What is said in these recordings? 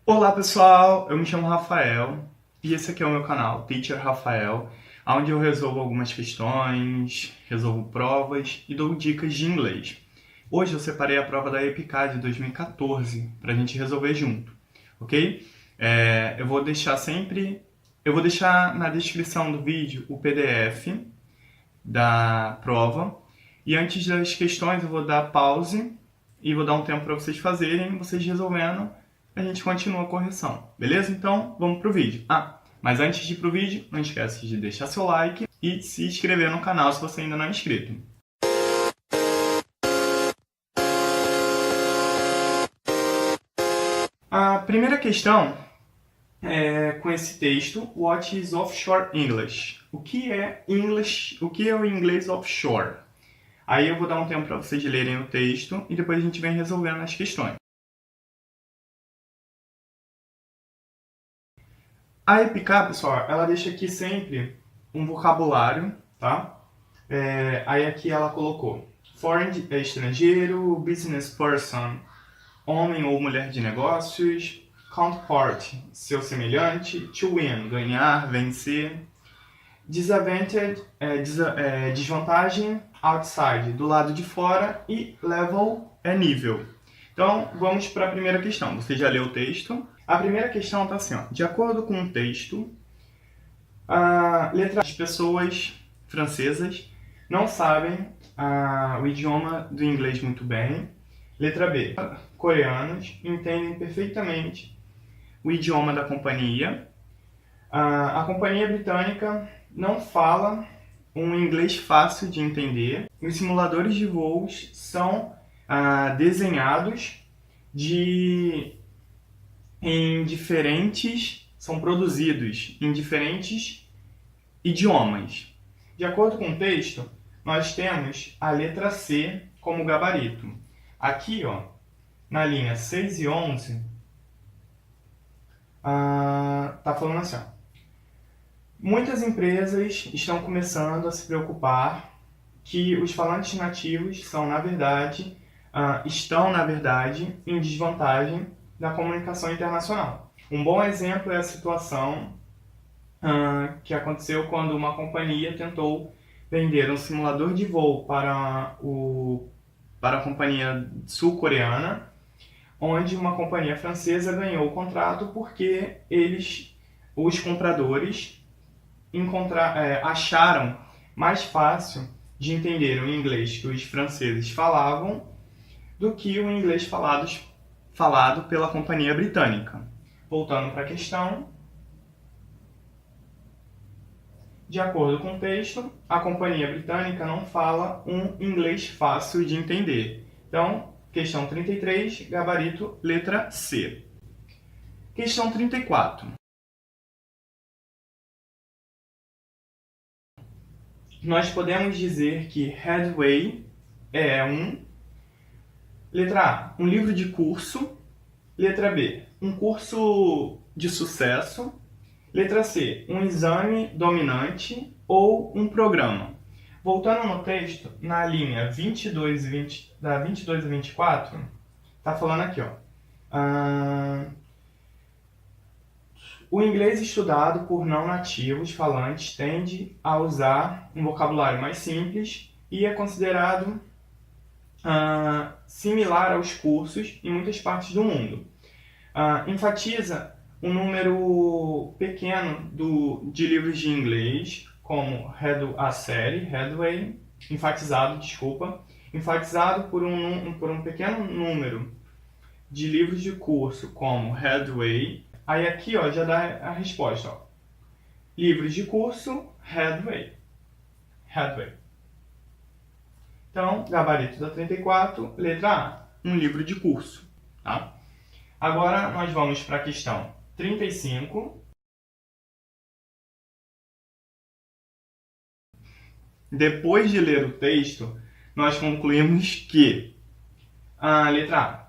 Olá pessoal, eu me chamo Rafael e esse aqui é o meu canal, Teacher Rafael, onde eu resolvo algumas questões, resolvo provas e dou dicas de inglês. Hoje eu separei a prova da EPICAD de 2014 para a gente resolver junto, ok? Eu vou deixar na descrição do vídeo o PDF da prova e antes das questões eu vou dar pause e vou dar um tempo para vocês fazerem, vocês resolvendo, a gente continua a correção, beleza? Então, vamos pro vídeo. Mas antes de ir pro vídeo, não esquece de deixar seu like e de se inscrever no canal se você ainda não é inscrito. A primeira questão é com esse texto, What is offshore English? O que é English? O que é o inglês offshore? Aí eu vou dar um tempo para vocês lerem o texto e depois a gente vem resolvendo as questões. A EPICAD, pessoal, ela deixa aqui sempre um vocabulário, tá? Aí aqui ela colocou foreign é estrangeiro, business person, homem ou mulher de negócios, counterpart, seu semelhante, to win, ganhar, vencer, disadvantage, desvantagem, outside, do lado de fora, e level é nível. Então, vamos para a primeira questão. Você já leu o texto? A primeira questão está assim, ó. De acordo com o texto, as pessoas francesas não sabem o idioma do inglês muito bem. Letra B. Coreanos entendem perfeitamente o idioma da companhia. A companhia britânica não fala um inglês fácil de entender. Os simuladores de voos são desenhados são produzidos em diferentes idiomas. De acordo com o texto, nós temos a letra C como gabarito. Aqui, ó, na linha 6 e 11, tá falando assim, ó. Muitas empresas estão começando a se preocupar que os falantes nativos estão, na verdade, em desvantagem na comunicação internacional. Um bom exemplo é a situação que aconteceu quando uma companhia tentou vender um simulador de voo para a companhia sul-coreana, onde uma companhia francesa ganhou o contrato porque os compradores, acharam mais fácil de entender o inglês que os franceses falavam do que o inglês falado pela companhia britânica. Voltando para a questão, de acordo com o texto, a companhia britânica não fala um inglês fácil de entender. Então, questão 33, gabarito, letra C. Questão 34. Nós podemos dizer que Headway é letra A, um livro de curso. Letra B, um curso de sucesso. Letra C, um exame dominante ou um programa. Voltando no texto, na linha 22 da 22 a 24, está falando aqui, ó. O inglês estudado por não nativos falantes tende a usar um vocabulário mais simples e é considerado similar aos cursos em muitas partes do mundo. Enfatiza um número pequeno de livros de inglês, como a série Headway, enfatizado por um pequeno número de livros de curso, como Headway. Aí aqui, ó, já dá a resposta, ó. Livros de curso, Headway. Então, gabarito da 34, letra A, um livro de curso, tá? Agora nós vamos para a questão 35. Depois de ler o texto, nós concluímos que a letra A,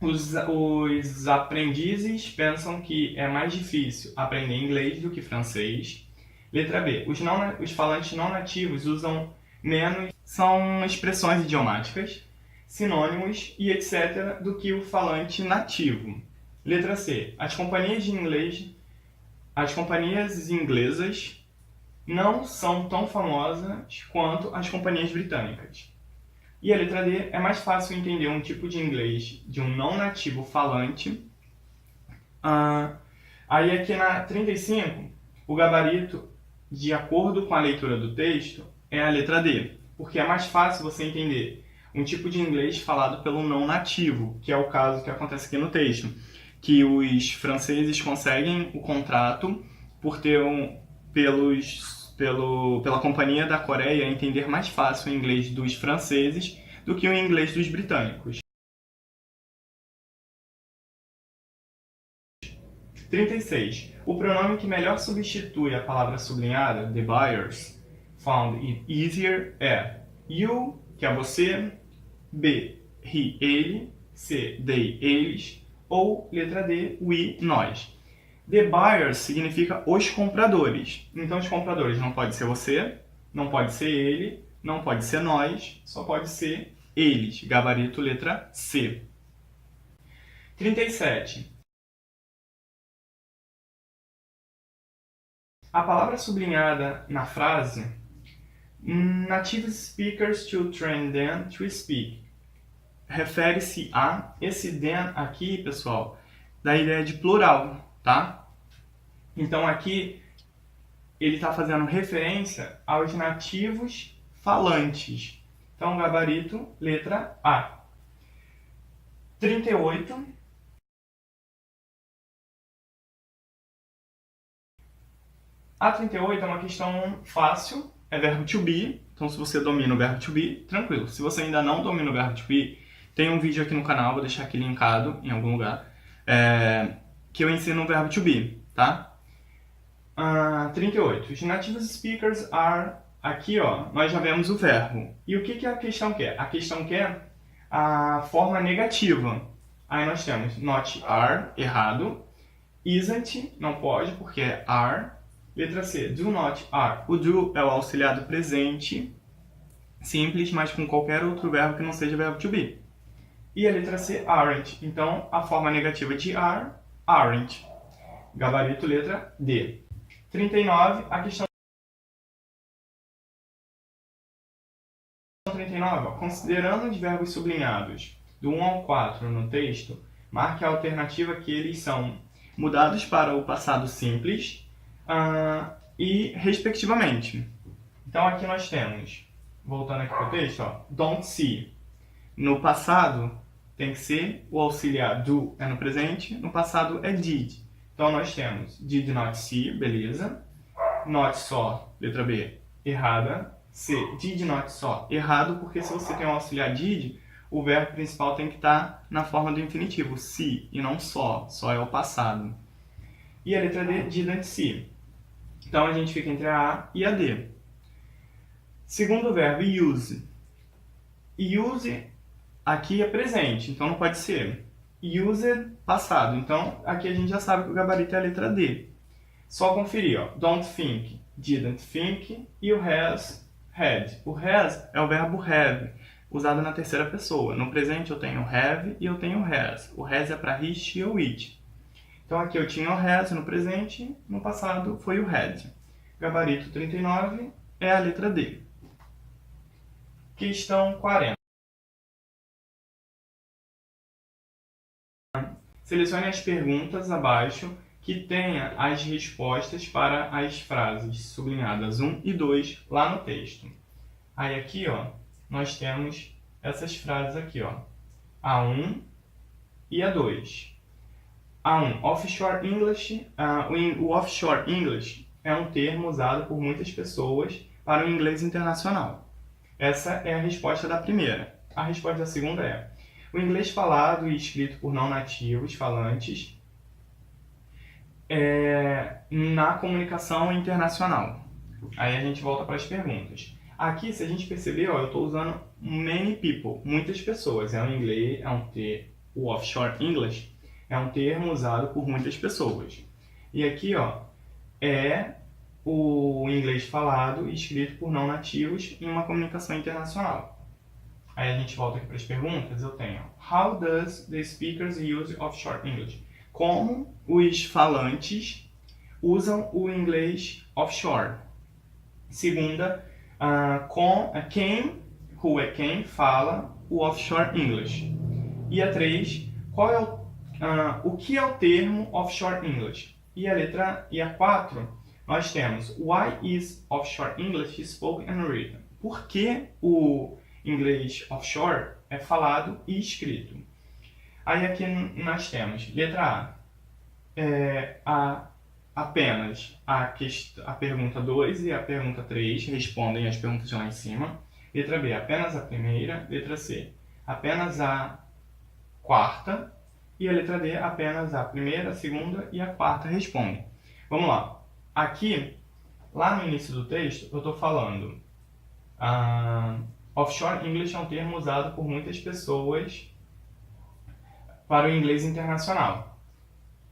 os aprendizes pensam que é mais difícil aprender inglês do que francês. Letra B, os falantes não nativos usam menos, são expressões idiomáticas, sinônimos e etc. do que o falante nativo. Letra C. As companhias inglesas não são tão famosas quanto as companhias britânicas. E a letra D. É mais fácil entender um tipo de inglês de um não nativo falante. Aí aqui na 35, o gabarito, de acordo com a leitura do texto, é a letra D, porque é mais fácil você entender um tipo de inglês falado pelo não nativo, que é o caso que acontece aqui no texto, que os franceses conseguem o contrato por ter pela Companhia da Coreia entender mais fácil o inglês dos franceses do que o inglês dos britânicos. 36. O pronome que melhor substitui a palavra sublinhada, the buyers, found it easier, é you, que é você, B, he, ele, C, they, eles, ou letra D, we, nós. The buyers significa os compradores. Então, os compradores não pode ser você, não pode ser ele, não pode ser nós, só pode ser eles. Gabarito letra C. 37. A palavra sublinhada na frase native speakers to train them to speak refere-se a esse them aqui, pessoal, da ideia de plural, tá? Então aqui ele está fazendo referência aos nativos falantes. Então gabarito letra A. 38. A 38 é uma questão fácil, é verbo to be, então se você domina o verbo to be, tranquilo. Se você ainda não domina o verbo to be, tem um vídeo aqui no canal, vou deixar aqui linkado em algum lugar, que eu ensino o verbo to be, tá? 38. Os native speakers are... Aqui, ó, nós já vemos o verbo. E o que a questão quer? A questão quer a forma negativa. Aí nós temos not are, errado. Isn't, não pode, porque é are. Letra C, do not are. O do é o auxiliar do presente, simples, mas com qualquer outro verbo que não seja verbo to be. E a letra C, aren't. Então, a forma negativa de are, aren't. Gabarito, letra D. 39, a questão 39, ó, considerando os verbos sublinhados do 1 ao 4 no texto, marque a alternativa que eles são mudados para o passado simples, e respectivamente. Então aqui nós temos, voltando aqui para o texto, ó, don't see. No passado tem que ser o auxiliar do é no presente, no passado é did. Então nós temos did not see, beleza. Not saw, letra B, errada. C, did not saw, errado, porque se você tem o auxiliar did, o verbo principal tem que estar na forma do infinitivo, see, e não saw é o passado. E a letra D, didn't see. Então a gente fica entre a A e a D. Segundo verbo, use. Use aqui é presente, então não pode ser. Used, passado. Então aqui a gente já sabe que o gabarito é a letra D. Só conferir, ó. Don't think, didn't think, e o has, had. O has é o verbo have, usado na terceira pessoa. No presente eu tenho have e eu tenho has. O has é para he ou it. Então aqui eu tinha o has no presente, no passado foi o had. Gabarito 39 é a letra D. Questão 40. Selecione as perguntas abaixo que tenha as respostas para as frases sublinhadas 1 e 2 lá no texto. Aí aqui, ó, nós temos essas frases aqui, ó. A1 e A2. A1, offshore English. O offshore English é um termo usado por muitas pessoas para o inglês internacional. Essa é a resposta da primeira. A resposta da segunda é: o inglês falado e escrito por não nativos falantes na comunicação internacional. Aí a gente volta para as perguntas. Aqui, se a gente perceber, ó, eu estou usando many people, muitas pessoas. É um inglês, o offshore English é um termo usado por muitas pessoas. E aqui, ó, é o inglês falado e escrito por não nativos em uma comunicação internacional. Aí a gente volta aqui para as perguntas. Eu tenho: How does the speakers use offshore English? como os falantes usam o inglês offshore. Segunda, quem fala o offshore English. E a 3, o que é o termo offshore English? E a 4, nós temos Why is offshore English spoken and written? Por que o inglês offshore é falado e escrito? Aí aqui nós temos, letra A, apenas a pergunta 2 e a pergunta 3 respondem as perguntas de lá em cima. Letra B, apenas a primeira. Letra C, apenas a quarta. E a letra D, apenas a primeira, a segunda e a quarta respondem. Vamos lá. Aqui, lá no início do texto, eu estou falando offshore English é um termo usado por muitas pessoas para o inglês internacional.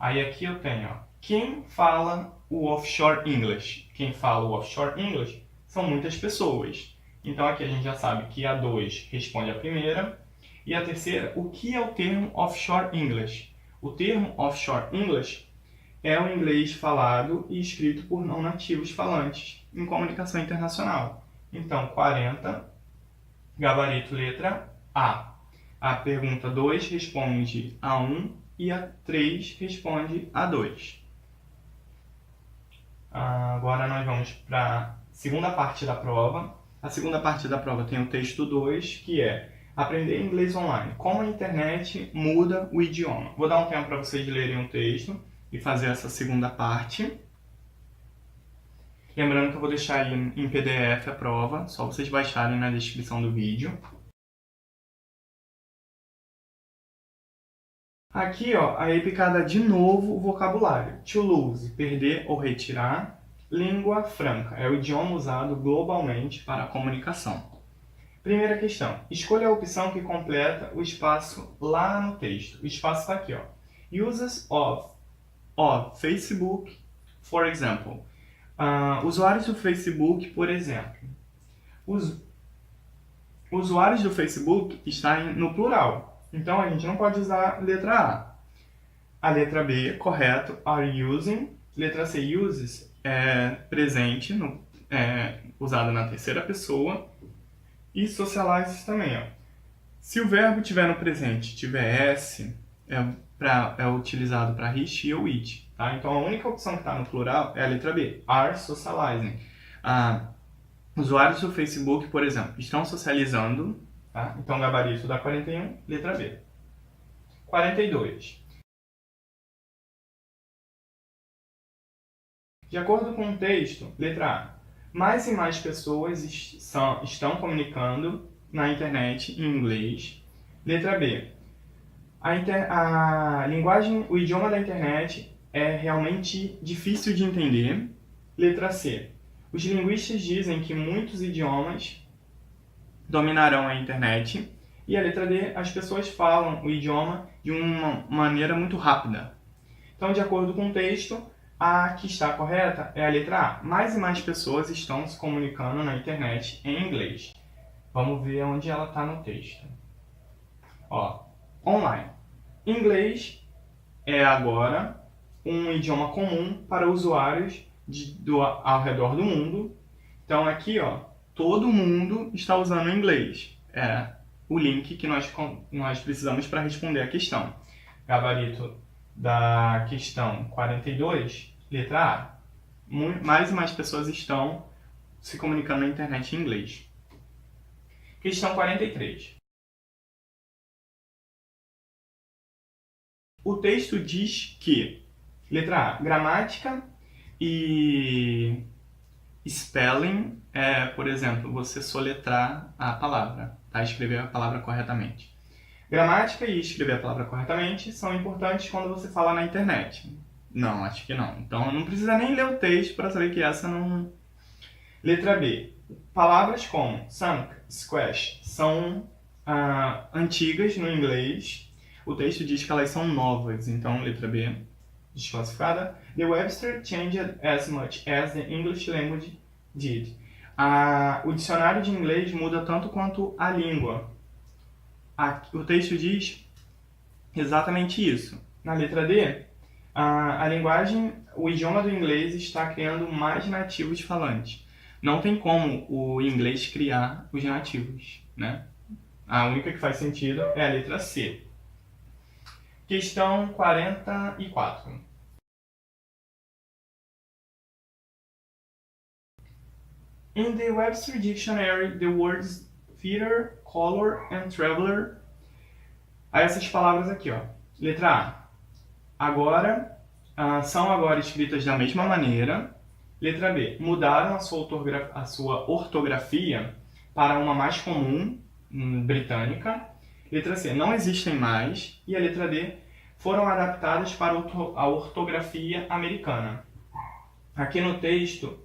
Aí aqui eu tenho, quem fala o offshore English? Quem fala o offshore English são muitas pessoas. Então aqui a gente já sabe que a 2 responde a primeira. E a terceira, o que é o termo offshore English? O termo offshore English é o inglês falado e escrito por não nativos falantes em comunicação internacional. Então, 40, gabarito letra A. A pergunta 2 responde a 1 e a 3 responde a 2. Agora nós vamos para a segunda parte da prova. A segunda parte da prova tem o texto 2, que é aprender inglês online. Como a internet muda o idioma. Vou dar um tempo para vocês lerem o texto e fazer essa segunda parte. Lembrando que eu vou deixar aí em PDF a prova, só vocês baixarem na descrição do vídeo. Aqui, ó, a picada de novo o vocabulário. To lose, perder ou retirar. Língua franca, é o idioma usado globalmente para a comunicação. Primeira questão, escolha a opção que completa o espaço lá no texto. O espaço está aqui, ó. Uses of Facebook, for example. Usuários do Facebook, por exemplo. Os usuários do Facebook estão no plural. Então, a gente não pode usar a letra A. A letra B, correto, are using. Letra C, uses, é presente, usado na terceira pessoa. E socializes também, ó. Se o verbo tiver no presente, tiver S, é utilizado para he, she ou it. Tá? Então, a única opção que está no plural é a letra B, are socializing. Usuários do Facebook, por exemplo, estão socializando. Tá? Então, gabarito da 41, letra B. 42. De acordo com o texto, letra A. Mais e mais pessoas estão comunicando na internet em inglês. Letra B. A linguagem, o idioma da internet é realmente difícil de entender. Letra C. Os linguistas dizem que muitos idiomas dominarão a internet. E a letra D. As pessoas falam o idioma de uma maneira muito rápida. Então, de acordo com o texto, a que está correta é a letra A. Mais e mais pessoas estão se comunicando na internet em inglês. Vamos ver onde ela está no texto. Ó, online. Inglês é agora um idioma comum para usuários ao redor do mundo. Então aqui, ó, todo mundo está usando inglês. É o link que nós precisamos para responder a questão. Gabarito da questão 42, letra A. Mais e mais pessoas estão se comunicando na internet em inglês. Questão 43. O texto diz que, letra A, gramática e spelling é, por exemplo, você soletrar a palavra, tá? Escrever a palavra corretamente. Gramática e escrever a palavra corretamente são importantes quando você fala na internet. Não, acho que não. Então não precisa nem ler o texto para saber que essa não... Letra B. Palavras como sunk, squash são antigas no inglês. O texto diz que elas são novas, então letra B, desclassificada. The Webster changed as much as the English language did. O dicionário de inglês muda tanto quanto a língua. O texto diz exatamente isso. Na letra D, A linguagem, o idioma do inglês está criando mais nativos falantes. Não tem como o inglês criar os nativos, né? A única que faz sentido é a letra C. Questão 44. In the Webster Dictionary, the words theater, color and traveler. Aí essas palavras aqui, ó. Letra A. Agora, são agora escritas da mesma maneira. Letra B. Mudaram a sua ortografia para uma mais comum, britânica. Letra C. Não existem mais. E a letra D. Foram adaptadas para a ortografia americana. Aqui no texto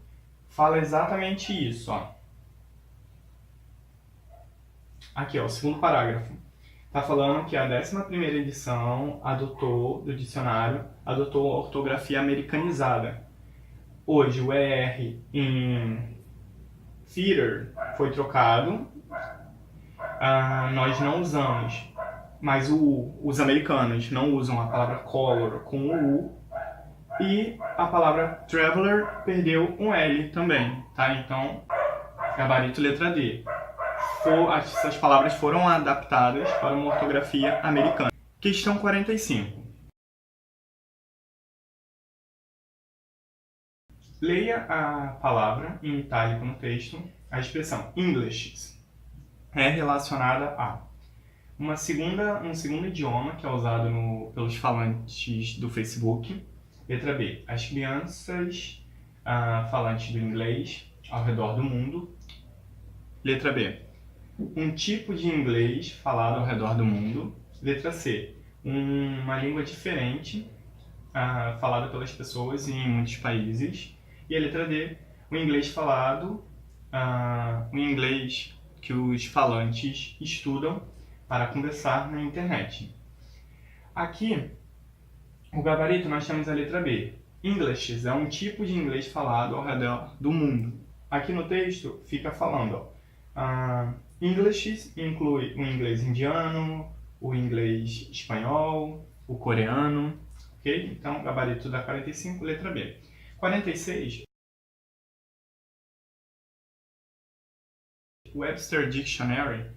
fala exatamente isso, ó. Aqui, ó, o segundo parágrafo. Está falando que a 11ª edição do dicionário adotou a ortografia americanizada. Hoje o ER em theater foi trocado, nós não usamos, mas os americanos não usam a palavra color com o U, e a palavra traveler perdeu um L também, tá? Então, gabarito letra D. Essas palavras foram adaptadas para uma ortografia americana. Questão 45. Leia a palavra em itálico no texto. A expressão English é relacionada a um segundo idioma que é usado pelos falantes do Facebook. Letra B. As crianças falantes do inglês ao redor do mundo. Letra B. Um tipo de inglês falado ao redor do mundo. Letra C. Uma língua diferente falada pelas pessoas em muitos países. E a letra D. O inglês falado, o inglês que os falantes estudam para conversar na internet. Aqui, o gabarito, nós temos a letra B. English é um tipo de inglês falado ao redor do mundo. Aqui no texto fica falando, English inclui o inglês indiano, o inglês espanhol, o coreano, ok? Então, gabarito da 45, letra B. 46. Webster Dictionary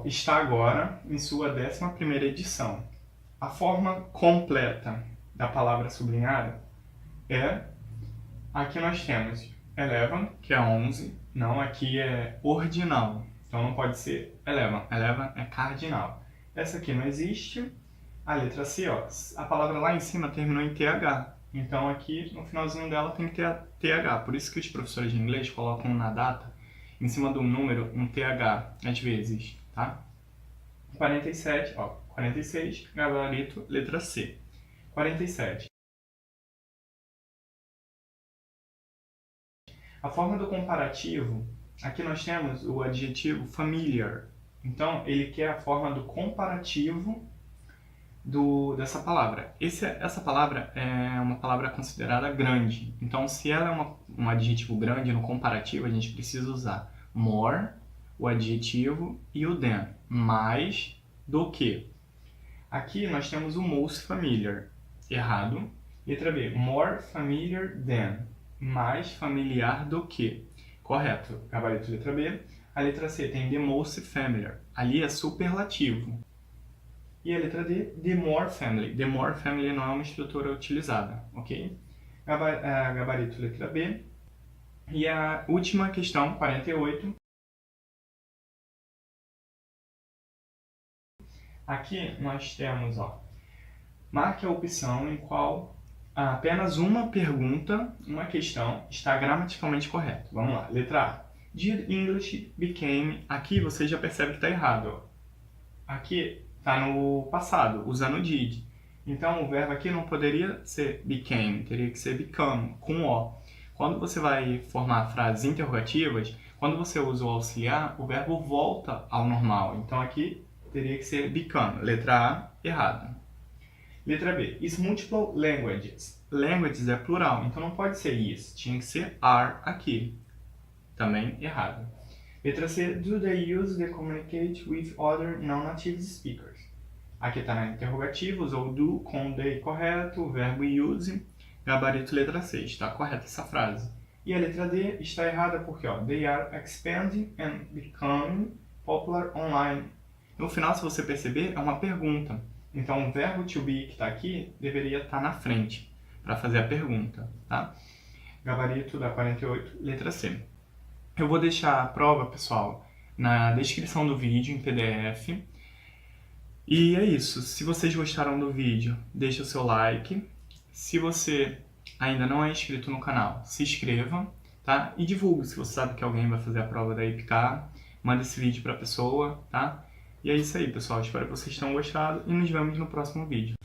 está agora em sua 11ª edição. A forma completa da palavra sublinhada é... Aqui nós temos 11, que é 11. Não, aqui é ordinal. Então não pode ser 11. 11 é cardinal. Essa aqui não existe. A letra C, ó, a palavra lá em cima terminou em TH. Então aqui no finalzinho dela tem que ter a TH. Por isso que os professores de inglês colocam na data, em cima do número, um TH, às vezes, tá? 47, ó, 46, gabarito, letra C. 47. A forma do comparativo, aqui nós temos o adjetivo familiar. Então, ele quer a forma do comparativo dessa palavra. Essa palavra é uma palavra considerada grande. Então, se ela é um adjetivo grande no comparativo, a gente precisa usar more, o adjetivo, e o than, mais do que. Aqui nós temos o most familiar, errado. Letra B, more familiar than, mais familiar do que. Correto, gabarito letra B. A letra C tem the most familiar, ali é superlativo. E a letra D, the more family. The more family não é uma estrutura utilizada, ok? Gabarito letra B. E a última questão, 48. Aqui nós temos, ó, marque a opção em qual apenas uma pergunta, uma questão, está gramaticalmente correta. Vamos lá, letra A. Did English became... Aqui você já percebe que está errado, ó. Aqui está no passado, usando did. Então o verbo aqui não poderia ser became, teria que ser become, com O. Quando você vai formar frases interrogativas, quando você usa o auxiliar, o verbo volta ao normal. Então aqui teria que ser become. Letra A, errado. Letra B, is multiple languages. Languages é plural, então não pode ser is, tinha que ser are aqui. Também errado. Letra C, do they use to communicate with other non-native speakers? Aqui está na interrogativos, ou do com the correto, verbo use, gabarito letra C. Está correta essa frase. E a letra D está errada porque, ó, they are expanding and becoming popular online. No final, se você perceber, é uma pergunta. Então, o verbo to be que está aqui deveria estar na frente para fazer a pergunta, tá? Gabarito da 48, letra C. Eu vou deixar a prova, pessoal, na descrição do vídeo em PDF. E é isso. Se vocês gostaram do vídeo, deixa o seu like. Se você ainda não é inscrito no canal, se inscreva, tá? E divulgue se você sabe que alguém vai fazer a prova da IPCAR. Manda esse vídeo para a pessoa, tá? E é isso aí, pessoal. Espero que vocês tenham gostado e nos vemos no próximo vídeo.